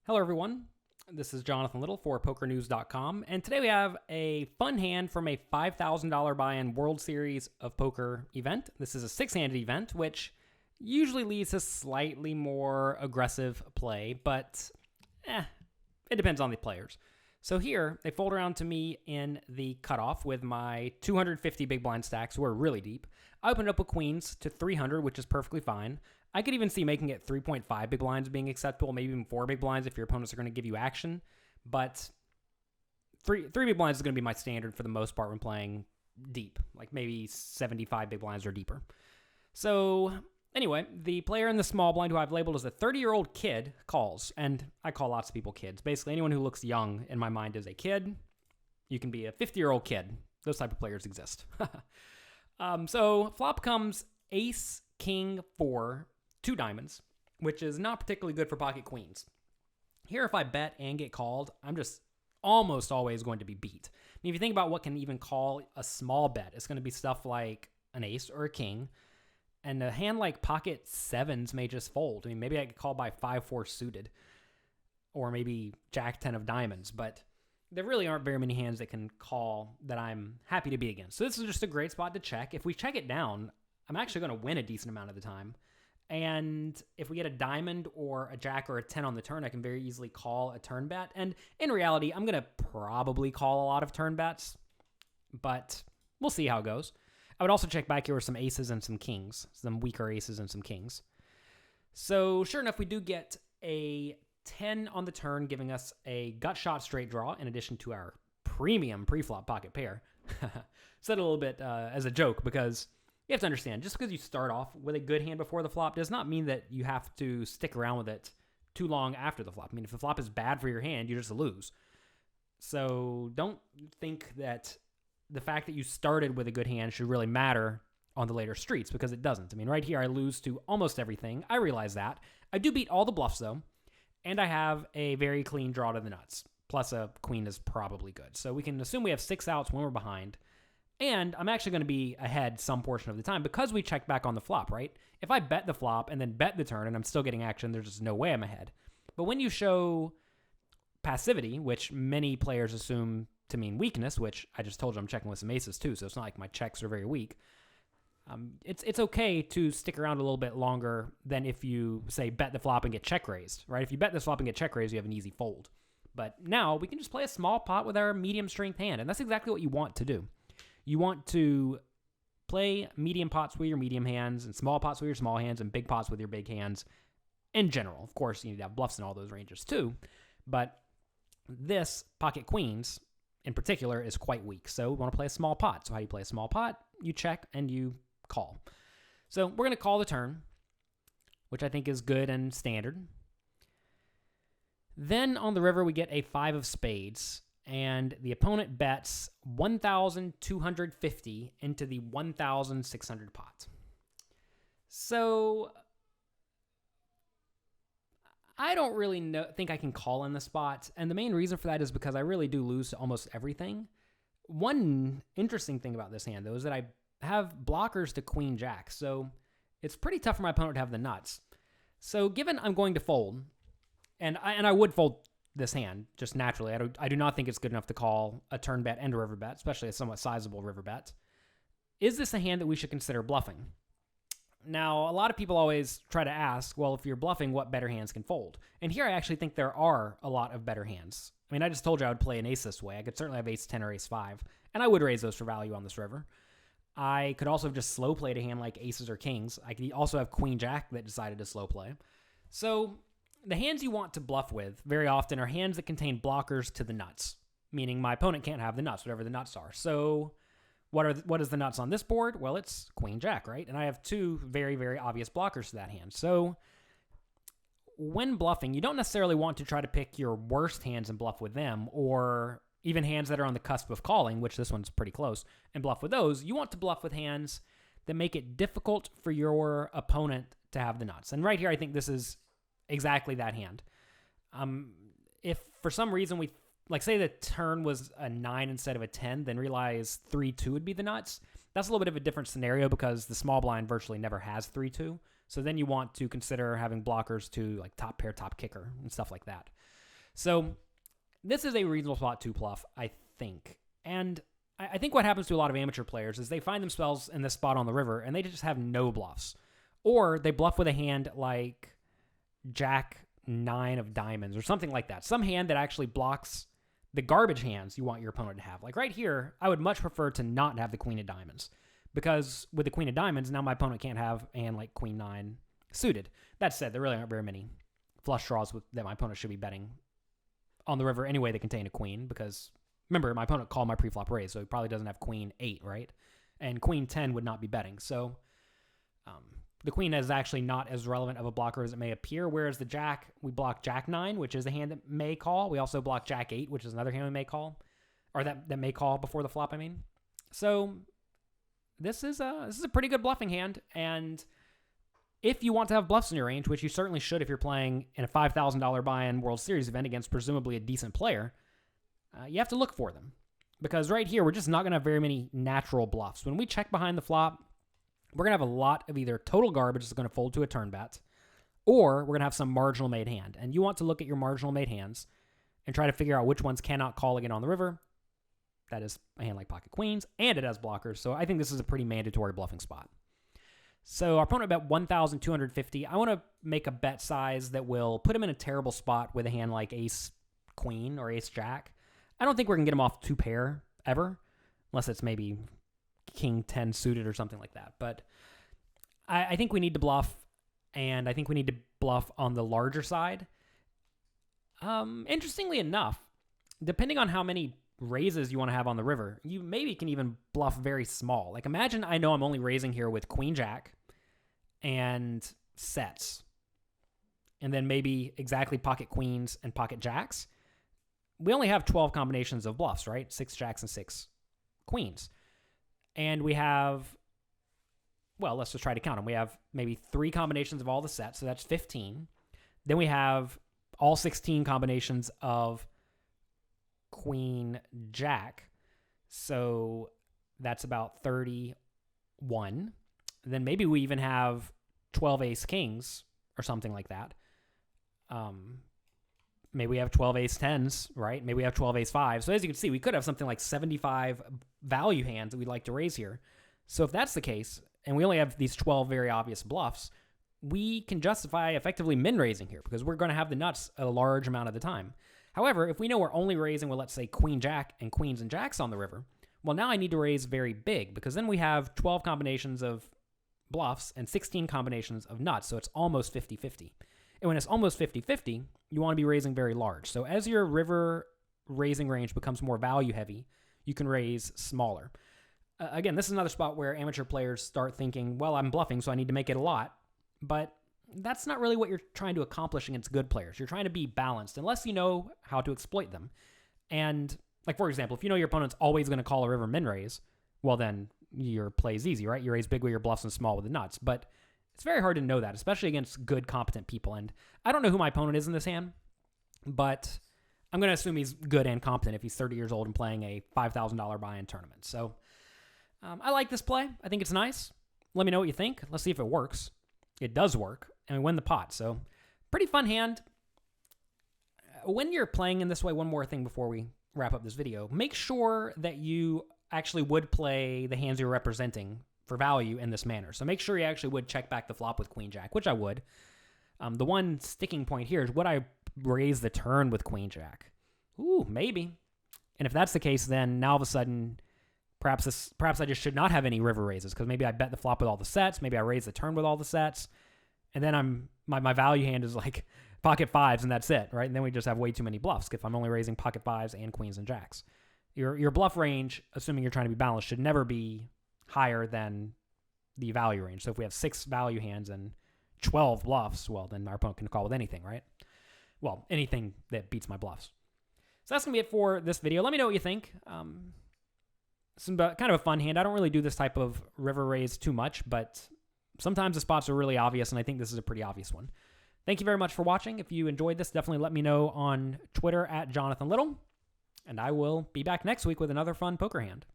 Hello, everyone. This is Jonathan Little for PokerNews.com, and today we have a fun hand from a $5,000 buy-in World Series of Poker event. This is a six-handed event, which usually leads to slightly more aggressive play, but it depends on the players. So here, they fold around to me in the cutoff with my 250 big blind stacks. We're really deep. I opened up with queens to 300, which is perfectly fine. I could even see making it 3.5 big blinds being acceptable, maybe even 4 big blinds if your opponents are going to give you action. But three big blinds is going to be my standard for the most part when playing deep, like maybe 75 big blinds or deeper. So anyway, the player in the small blind who I've labeled as a 30-year-old kid calls, and I call lots of people kids. Basically, anyone who looks young in my mind is a kid. You can be a 50-year-old kid. Those type of players exist. So flop comes ace, king, 4, 2 diamonds, which is not particularly good for pocket queens. Here, if I bet and get called, I'm just almost always going to be beat. I mean, if you think about what can even call a small bet, it's going to be stuff like an ace or a king. And a hand like pocket sevens may just fold. I mean, maybe I could call by 5-4 suited, or maybe jack 10 of diamonds, but there really aren't very many hands that can call that I'm happy to be against. So this is just a great spot to check. If we check it down, I'm actually going to win a decent amount of the time. And if we get a diamond or a jack or a 10 on the turn, I can very easily call a turn bet. And in reality, I'm going to probably call a lot of turn bets, but we'll see how it goes. I would also check back here with some aces and some kings, some weaker aces and some kings. So sure enough, we do get a 10 on the turn, giving us a gut shot straight draw in addition to our premium pre-flop pocket pair. Said a little bit as a joke because you have to understand, just because you start off with a good hand before the flop does not mean that you have to stick around with it too long after the flop. I mean, if the flop is bad for your hand, you just lose. So don't think that the fact that you started with a good hand should really matter on the later streets, because it doesn't. I mean, right here, I lose to almost everything. I realize that. I do beat all the bluffs, though, and I have a very clean draw to the nuts. Plus, a queen is probably good. So we can assume we have 6 outs when we're behind. And I'm actually going to be ahead some portion of the time because we check back on the flop, right? If I bet the flop and then bet the turn and I'm still getting action, there's just no way I'm ahead. But when you show passivity, which many players assume to mean weakness, which I just told you I'm checking with some aces too, so it's not like my checks are very weak. It's okay to stick around a little bit longer than if you, say, bet the flop and get check raised, right? If you bet the flop and get check raised, you have an easy fold. But now we can just play a small pot with our medium strength hand, and that's exactly what you want to do. You want to play medium pots with your medium hands and small pots with your small hands and big pots with your big hands in general. Of course, you need to have bluffs in all those ranges too, but this pocket queens in particular is quite weak, so we want to play a small pot. So how do you play a small pot? You check and you call. So we're going to call the turn, which I think is good and standard. Then on the river, we get a 5 of spades, and the opponent bets 1,250 into the 1,600 pot. So I don't really think I can call in the spot, and the main reason for that is because I really do lose to almost everything. One interesting thing about this hand, though, is that I have blockers to queen jack, so it's pretty tough for my opponent to have the nuts. So given I'm going to fold, and I would fold this hand just naturally. I do not think it's good enough to call a turn bet and a river bet, especially a somewhat sizable river bet. Is this a hand that we should consider bluffing? Now, a lot of people always try to ask, well, if you're bluffing, what better hands can fold? And here I actually think there are a lot of better hands. I mean, I just told you I would play an ace this way. I could certainly have ace 10 or ace 5, and I would raise those for value on this river. I could also have just slow played a hand like aces or kings. I could also have queen jack that decided to slow play. So the hands you want to bluff with very often are hands that contain blockers to the nuts, meaning my opponent can't have the nuts, whatever the nuts are. So what is the nuts on this board? Well, it's queen jack, right? And I have 2 very, very obvious blockers to that hand. So when bluffing, you don't necessarily want to try to pick your worst hands and bluff with them, or even hands that are on the cusp of calling, which this one's pretty close, and bluff with those. You want to bluff with hands that make it difficult for your opponent to have the nuts. And right here, I think this is exactly that hand. If for some reason we, like say the turn was a 9 instead of a 10, then realize 3-2 would be the nuts. That's a little bit of a different scenario because the small blind virtually never has 3-2. So then you want to consider having blockers to like top pair, top kicker, and stuff like that. So this is a reasonable spot to bluff, I think. And I think what happens to a lot of amateur players is they find themselves in this spot on the river and they just have no bluffs. Or they bluff with a hand like Jack 9 of diamonds or something like that. Some hand that actually blocks the garbage hands you want your opponent to have. Like right here, I would much prefer to not have the Queen of diamonds, because with the Queen of diamonds, now my opponent can't have a hand like Queen 9 suited. That said, there really aren't very many flush draws that my opponent should be betting on the river anyway that contain a queen, because remember, my opponent called my preflop raise, so he probably doesn't have Queen 8, right? And Queen 10 would not be betting. So the Queen is actually not as relevant of a blocker as it may appear, whereas the Jack, we block Jack 9, which is a hand that may call. We also block Jack 8, which is another hand we may call, or that may call before the flop, I mean. So this is a pretty good bluffing hand, and if you want to have bluffs in your range, which you certainly should if you're playing in a $5,000 buy-in World Series event against presumably a decent player, you have to look for them. Because right here, we're just not going to have very many natural bluffs. When we check behind the flop, we're going to have a lot of either total garbage that's going to fold to a turn bet, or we're going to have some marginal made hand. And you want to look at your marginal made hands and try to figure out which ones cannot call again on the river. That is a hand like pocket queens, and it has blockers. So I think this is a pretty mandatory bluffing spot. So our opponent bet 1,250. I want to make a bet size that will put him in a terrible spot with a hand like ace queen or ace jack. I don't think we're going to get him off 2 pair ever, unless it's maybe king 10 suited or something like that. But I think we need to bluff, and I think we need to bluff on the larger side. Interestingly enough, depending on how many raises you want to have on the river, you maybe can even bluff very small. Like imagine I know I'm only raising here with queen jack and sets, and then maybe exactly pocket queens and pocket jacks. We only have 12 combinations of bluffs, right? 6 jacks and 6 queens. And we have, well, let's just try to count them. We have maybe 3 combinations of all the sets, so that's 15. Then we have all 16 combinations of queen jack, so that's about 31. Then maybe we even have 12 ace kings or something like that. Maybe we have 12 ace 10s, right? Maybe we have 12 ace 5s. So as you can see, we could have something like 75 value hands that we'd like to raise here. So if that's the case, and we only have these 12 very obvious bluffs, we can justify effectively min raising here, because we're going to have the nuts a large amount of the time. However, if we know we're only raising with, let's say, queen jack and queens and jacks on the river, well, now I need to raise very big, because then we have 12 combinations of bluffs and 16 combinations of nuts, so it's almost 50-50. And when it's almost 50-50, you want to be raising very large. So as your river raising range becomes more value heavy, you can raise smaller. Again, this is another spot where amateur players start thinking, well, I'm bluffing, so I need to make it a lot. But that's not really what you're trying to accomplish against good players. You're trying to be balanced, unless you know how to exploit them. And, like, for example, if you know your opponent's always going to call a river min raise, well, then your play is easy, right? You raise big with your bluffs and small with the nuts. But it's very hard to know that, especially against good, competent people. And I don't know who my opponent is in this hand, but I'm going to assume he's good and competent if he's 30 years old and playing a $5,000 buy-in tournament. So I like this play. I think it's nice. Let me know what you think. Let's see if it works. It does work, and we win the pot. So pretty fun hand. When you're playing in this way, one more thing before we wrap up this video, make sure that you actually would play the hands you're representing for value in this manner. So make sure you actually would check back the flop with queen jack, which I would. The one sticking point here is, would I raise the turn with queen jack? Ooh, maybe. And if that's the case, then now all of a sudden, perhaps I just should not have any river raises, because maybe I bet the flop with all the sets, maybe I raise the turn with all the sets, and then my value hand is like pocket 5s and that's it, right? And then we just have way too many bluffs if I'm only raising pocket 5s and queens and jacks. Your bluff range, assuming you're trying to be balanced, should never be higher than the value range. So if we have 6 value hands and 12 bluffs, well, then our opponent can call with anything, right? Well, anything that beats my bluffs. So that's going to be it for this video. Let me know what you think. Some kind of a fun hand. I don't really do this type of river raise too much, but sometimes the spots are really obvious, and I think this is a pretty obvious one. Thank you very much for watching. If you enjoyed this, definitely let me know on Twitter @JonathanLittle, and I will be back next week with another fun poker hand.